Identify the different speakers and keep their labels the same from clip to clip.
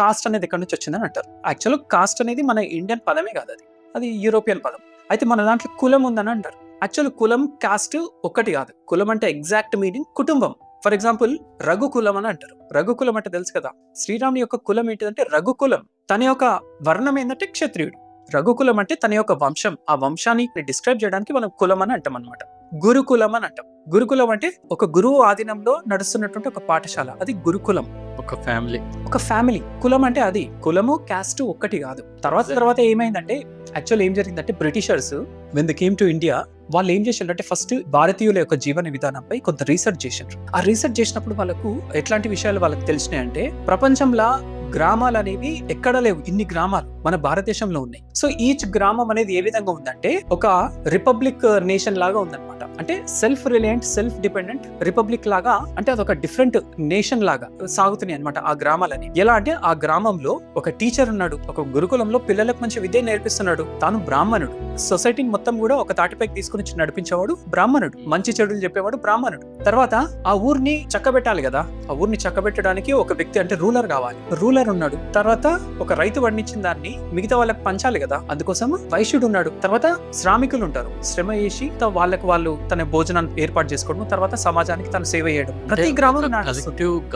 Speaker 1: Cost అనేది ఎక్కడి నుంచి వచ్చిందని అంటారు. యాక్చువల్ కాస్ట్ అనేది మన ఇండియన్ పదమే కాదు, అది యూరోపియన్ పదం. అయితే మన దాంట్లో కులం ఉందని అంటారు. యాక్చువల్ కులం కాస్ట్ ఒక్కటి కాదు. కులం అంటే ఎగ్జాక్ట్ మీనింగ్ కుటుంబం. ఫర్ ఎగ్జాంపుల్ రఘుకులం అని అంటారు. రఘుకులం అంటే తెలుసు కదా, శ్రీరాముని యొక్క కులం ఏంటిదంటే రఘుకులం. తన యొక్క వర్ణం ఏంటంటే క్షత్రియుడు. రఘుకులం అంటే తన యొక్క వంశం. ఆ వంశాన్ని డిస్క్రైబ్ చేయడానికి మనం కులం అని అంటాం అనమాట. గురుకులం అని అంటాం. గురుకులం అంటే ఒక గురువు ఆధీనంలో నడుస్తున్నటువంటి ఒక పాఠశాల, అది గురుకులం. ఒక ఫ్యామిలీ. కులం అంటే అది. కులము క్యాస్ట్ ఒక్కటి కాదు. తర్వాత ఏమైందంటే యాక్చువల్ ఏం జరిగిందంటే Britishers when they came to India, వాళ్ళు ఏం చేసిండ్రంటే ఫస్ట్ భారతీయుల యొక్క జీవన విధానంపై కొంత రీసెర్చ్ చేసిండ్రు. ఆ రీసెర్చ్ చేసినప్పుడు వాళ్ళకు ఎట్లాంటి విషయాలు వాళ్ళకి తెలిసినాయి అంటే, ప్రపంచంలో గ్రామాలు అనేవి ఎక్కడ లేవు, ఇన్ని గ్రామాలు మన భారతదేశంలో ఉన్నాయి. సో ఈచ్ గ్రామం అనేది ఏ విధంగా ఉందంటే ఒక రిపబ్లిక్ నేషన్ లాగా ఉందన్నమాట. అంటే self reliant, self dependent republic లాగా, అంటే అదొక డిఫరెంట్ నేషన్ లాగా సాగుతున్నాయి అనమాట ఆ గ్రామాలని. ఎలా అంటే ఆ గ్రామంలో ఒక టీచర్ ఉన్నాడు, ఒక గురుకులంలో పిల్లలకు మంచి విద్య నేర్పిస్తున్నాడు, తాను బ్రాహ్మణుడు. సొసైటీని మొత్తం కూడా ఒక తాటిపైకి తీసుకుని నడిపించేవాడు బ్రాహ్మణుడు, మంచి చెడులు చెప్పేవాడు బ్రాహ్మణుడు. తర్వాత ఆ ఊరిని చక్కబెట్టాలి కదా, ఆ ఊరిని చక్కబెట్టడానికి ఒక వ్యక్తి అంటే రూలర్ కావాలి, రూలర్ ఉన్నాడు. తర్వాత ఒక రైతు పండించిన దాన్ని మిగతా వాళ్ళకి పంచాలి కదా, అందుకోసం వైశ్యుడు ఉన్నాడు. తర్వాత శ్రామికులు ఉంటారు, శ్రమ చేసి వాళ్ళకి వాళ్ళు తన భోజనాన్ని ఏర్పాటు చేసుకోవడం, తర్వాత సమాజానికి తను సేవ చేయడం. ప్రతి గ్రామంలో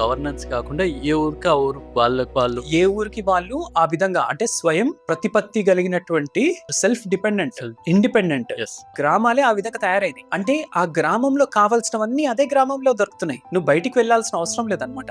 Speaker 2: గవర్నెన్స్ కాకుండా ఏ ఊరికి ఆ ఊరు వాళ్ళు
Speaker 1: ఏ ఊరికి వాళ్ళు ఆ విధంగా అంటే స్వయం ప్రతిపత్తి కలిగినటువంటి సెల్ఫ్ డిపెండెంట్, ఇండిపెండెంట్ గ్రామాలే ఆ విధంగా తయారైంది. అంటే ఆ గ్రామంలో కావాల్సినవన్నీ అదే గ్రామంలో దొరుకుతున్నాయి, నువ్వు బయటికి వెళ్లాల్సిన అవసరం లేదనమాట.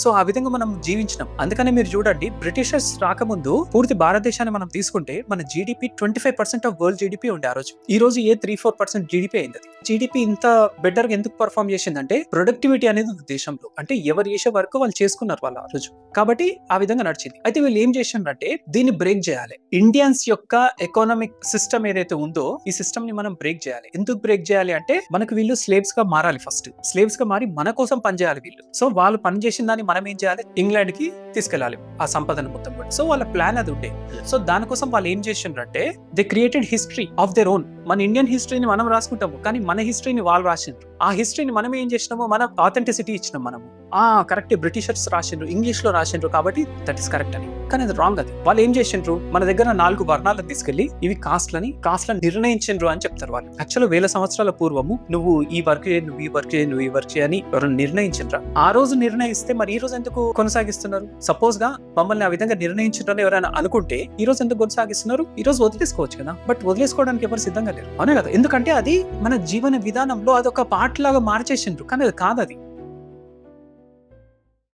Speaker 1: సో ఆ విధంగా మనం జీవించినాం. అందుకనే మీరు చూడండి, బ్రిటిషర్స్ రాకముందు పూర్తి భారతదేశాన్ని మనం తీసుకుంటే మన జీడిపి 25% ఆఫ్ వరల్డ్ జీడిపి ఉండే ఆ రోజు. ఈ రోజు 3-4% జీడిపి అయింది. జీడిపి ఇంత బెటర్ గా ఎందుకు పర్ఫార్మ్ చేసిందంటే ప్రొడక్టివిటీ అనేది ఉంది దేశంలో. అంటే ఎవరు చేసే వరకు వాళ్ళు చేసుకున్నారు వాళ్ళు ఆ రోజు, కాబట్టి ఆ విధంగా నడిచింది. అయితే వీళ్ళు ఏం చేసిండ్రంటే దీన్ని బ్రేక్ చేయాలి. ఇండియన్స్ యొక్క ఎకనామిక్ సిస్టమ్ ఏదైతే ఉందో ఈ సిస్టమ్ ని మనం బ్రేక్ చేయాలి. ఎందుకు బ్రేక్ చేయాలి అంటే మనకు వీళ్ళు స్లేవ్స్ గా మారాలి. ఫస్ట్ స్లేవ్స్ గా మారి మన కోసం పనిచేయాలి వీళ్ళు. సో వాళ్ళు పని చేసిన దాన్ని మనం ఏం చేయాలి, ఇంగ్లాండ్ కి తీసుకెళ్లాలి ఆ సంపదను మొత్తం కూడా. సో వాళ్ళ ప్లాన్ అది ఉండే. సో దానికోసం వాళ్ళు ఏం చేసిండ్రంటే they created history of their own. మన ఇండియన్ హిస్టరీని మనం రాసుకుంటాము, కానీ మన హిస్టరీని వాళ్ళు రాసిండ్రు. ఆ హిస్టరీని మనం ఏం చేసినామో మన ఆథెంటిసిటీ ఇచ్చినాం మనము. కరెక్ట్, బ్రిటిషర్స్ రాసిండ్రు, ఇంగ్లీష్ లో రాసిండ్రు, కాబట్టి దట్ ఇస్ కరెక్ట్ అని. కానీ అది రాంగ్. అది వాళ్ళు ఏం చేసిండ్రు, మన దగ్గర 4 వర్ణాలను తీసుకెళ్లి ఇవి కాస్ట్లని నిర్ణయించిండ్రు అని చెప్తారు వాళ్ళు. యాక్చువల్ 1000 సంవత్సరాల పూర్వము నువ్వు ఈ వర్క్ చేయి, నువ్వు ఈ వర్క్ చేయి, నువ్వు ఈ వర్క్ చేయని ఎవరైనా నిర్ణయించిండ్రా? ఆ రోజు నిర్ణయిస్తే మరి ఈ రోజు ఎందుకు కొనసాగిస్తున్నారు? సపోజ్ గా మమ్మల్ని ఆ విధంగా నిర్ణయించిండ్రని ఎవరైనా అనుకుంటే ఈ రోజు ఎందుకు కొనసాగిస్తున్నారు? ఈ రోజు వదిలేసుకోవచ్చు కదా, బట్ వదిలేసుకోవడానికి ఎవరు సిద్ధంగా లేరు, అవునే కదా. ఎందుకంటే అది మన జీవన విధానంలో అదొక పార్ట్ లాగా మార్చేసిండ్రు, కానీ అది కాదు. అది